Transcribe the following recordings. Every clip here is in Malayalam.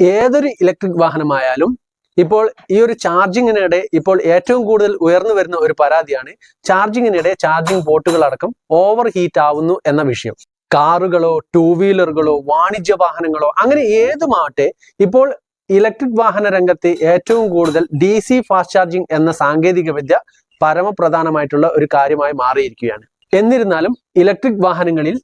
ഏതൊരു ഇലക്ട്രിക് വാഹനമായാലും ഇപ്പോൾ ഈ ഒരു ചാർജിങ്ങിനിടെ ഇപ്പോൾ ഏറ്റവും കൂടുതൽ ഉയർന്നു വരുന്ന ഒരു പരാതിയാണ് ചാർജിങ്ങിനിടെ ചാർജിങ് പോർട്ടുകൾ അടക്കം ഓവർ ഹീറ്റ് ആവുന്നു എന്ന വിഷയം. കാറുകളോ ടൂ വീലറുകളോ വാണിജ്യ വാഹനങ്ങളോ അങ്ങനെ ഏതുമാവട്ടെ, ഇപ്പോൾ ഇലക്ട്രിക് വാഹന രംഗത്ത് ഏറ്റവും കൂടുതൽ DC ഫാസ്റ്റ് ചാർജിങ് എന്ന സാങ്കേതിക വിദ്യ പരമപ്രധാനമായിട്ടുള്ള ഒരു കാര്യമായി മാറിയിരിക്കുകയാണ്. എന്നിരുന്നാലും ഇലക്ട്രിക് വാഹനങ്ങളിൽ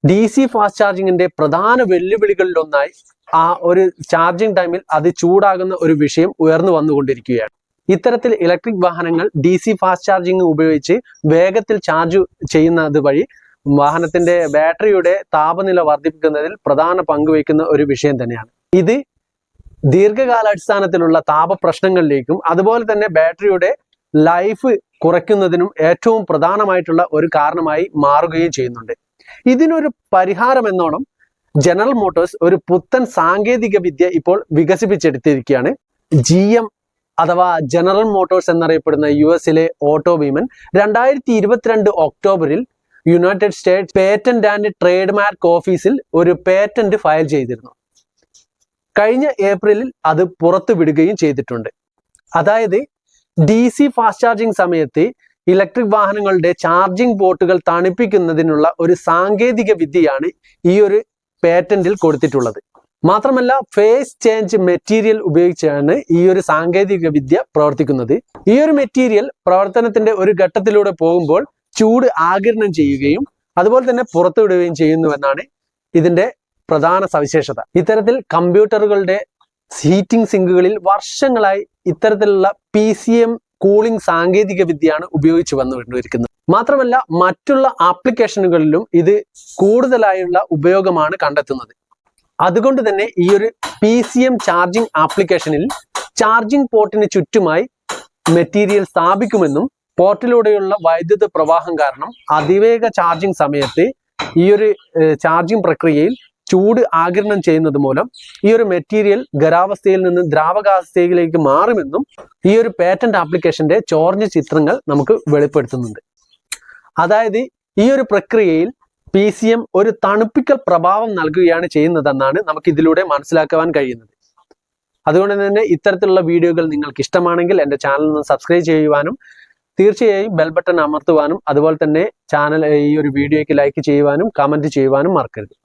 DC ഫാസ്റ്റ് ചാർജിങ്ങിന്റെ പ്രധാന വെല്ലുവിളികളിലൊന്നായി ആ ഒരു ചാർജിങ് ടൈമിൽ അത് ചൂടാകുന്ന ഒരു വിഷയം ഉയർന്നു വന്നുകൊണ്ടിരിക്കുകയാണ്. ഇത്തരത്തിൽ ഇലക്ട്രിക് വാഹനങ്ങൾ DC ഫാസ്റ്റ് ചാർജിങ് ഉപയോഗിച്ച് വേഗത്തിൽ ചാർജ് ചെയ്യുന്നത് വഴി വാഹനത്തിന്റെ ബാറ്ററിയുടെ താപനില വർദ്ധിപ്പിക്കുന്നതിൽ പ്രധാന പങ്ക് വഹിക്കുന്ന ഒരു വിഷയം തന്നെയാണ്. ഇത് ദീർഘകാലാടിസ്ഥാനത്തിലുള്ള താപ പ്രശ്നങ്ങളിലേക്കും അതുപോലെ തന്നെ ബാറ്ററിയുടെ ലൈഫ് കുറയ്ക്കുന്നതിനും ഏറ്റവും പ്രധാനമായിട്ടുള്ള ഒരു കാരണമായി മാറുകയും ചെയ്യുന്നുണ്ട്. ഇതിനൊരു പരിഹാരം എന്നോണം ജനറൽ മോട്ടോഴ്സ് ഒരു പുത്തൻ സാങ്കേതിക വിദ്യ ഇപ്പോൾ വികസിപ്പിച്ചെടുത്തിരിക്കുകയാണ്. GM അഥവാ ജനറൽ മോട്ടോഴ്സ് എന്നറിയപ്പെടുന്ന US-ലെ ഓട്ടോ ഭീമൻ 2022 ഒക്ടോബറിൽ United States patent and trade mark ഓഫീസിൽ ഒരു പേറ്റന്റ് ഫയൽ ചെയ്തിരുന്നു. കഴിഞ്ഞ ഏപ്രിലിൽ അത് പുറത്തുവിടുകയും ചെയ്തിട്ടുണ്ട്. അതായത് DC ഫാസ്റ്റ് ചാർജിങ് സമയത്ത് ഇലക്ട്രിക് വാഹനങ്ങളുടെ ചാർജിങ് പോർട്ടുകൾ തണുപ്പിക്കുന്നതിനുള്ള ഒരു സാങ്കേതിക വിദ്യയാണ് ഈ ഒരു പേറ്റന്റിൽ കൊടുത്തിട്ടുള്ളത്. മാത്രമല്ല ഫേസ് ചേഞ്ച് മെറ്റീരിയൽ ഉപയോഗിച്ചാണ് ഈ ഒരു സാങ്കേതിക വിദ്യ പ്രവർത്തിക്കുന്നത്. ഈ ഒരു മെറ്റീരിയൽ പ്രവർത്തനത്തിന്റെ ഒരു ഘട്ടത്തിലൂടെ പോകുമ്പോൾ ചൂട് ആഗിരണം ചെയ്യുകയും അതുപോലെ തന്നെ പുറത്തുവിടുകയും ചെയ്യുന്നുവെന്നാണ് ഇതിന്റെ പ്രധാന സവിശേഷത. ഇത്തരത്തിൽ കമ്പ്യൂട്ടറുകളുടെ ഹീറ്റിംഗ് സിങ്കുകളിൽ വർഷങ്ങളായി ഇത്തരത്തിലുള്ള PCM കൂളിംഗ് സാങ്കേതിക വിദ്യയാണ് ഉപയോഗിച്ച് വന്നുകൊണ്ടിരിക്കുന്നത്. മാത്രമല്ല മറ്റുള്ള ആപ്ലിക്കേഷനുകളിലും ഇത് കൂടുതലായുള്ള ഉപയോഗമാണ് കണ്ടെത്തുന്നത്. അതുകൊണ്ട് തന്നെ ഈ ഒരു PCM ചാർജിംഗ് ആപ്ലിക്കേഷനിൽ ചാർജിംഗ് പോർട്ടിന് ചുറ്റുമായി മെറ്റീരിയൽ സ്ഥാപിക്കുമെന്നും പോർട്ടിലൂടെയുള്ള വൈദ്യുത പ്രവാഹം കാരണം അതിവേഗ ചാർജിംഗ് സമയത്ത് ഈ ഒരു ചാർജിംഗ് പ്രക്രിയയിൽ ചൂട് ആഗിരണം ചെയ്യുന്നത് മൂലം ഈ ഒരു മെറ്റീരിയൽ ഖരാവസ്ഥയിൽ നിന്ന് ദ്രാവകാവസ്ഥയിലേക്ക് മാറുമെന്നും ഈ ഒരു പേറ്റന്റ് ആപ്ലിക്കേഷന്റെ ചോർജ് ചിത്രങ്ങൾ നമുക്ക് വെളിപ്പെടുത്തുന്നുണ്ട്. അതായത് ഈ ഒരു പ്രക്രിയയിൽ PCM ഒരു തണുപ്പിക്കൽ പ്രഭാവം നൽകുകയാണ് ചെയ്യുന്നതെന്നാണ് നമുക്ക് ഇതിലൂടെ മനസ്സിലാക്കുവാൻ കഴിയുന്നത്. അതുകൊണ്ട് തന്നെ ഇത്തരത്തിലുള്ള വീഡിയോകൾ നിങ്ങൾക്ക് ഇഷ്ടമാണെങ്കിൽ എൻ്റെ ചാനൽ ഒന്ന് സബ്സ്ക്രൈബ് ചെയ്യുവാനും തീർച്ചയായും ബെൽ ബട്ടൺ അമർത്തുവാനും അതുപോലെ തന്നെ ചാനൽ ഈ ഒരു വീഡിയോയ്ക്ക് ലൈക്ക് ചെയ്യുവാനും കമന്റ് ചെയ്യുവാനും മറക്കരുത്.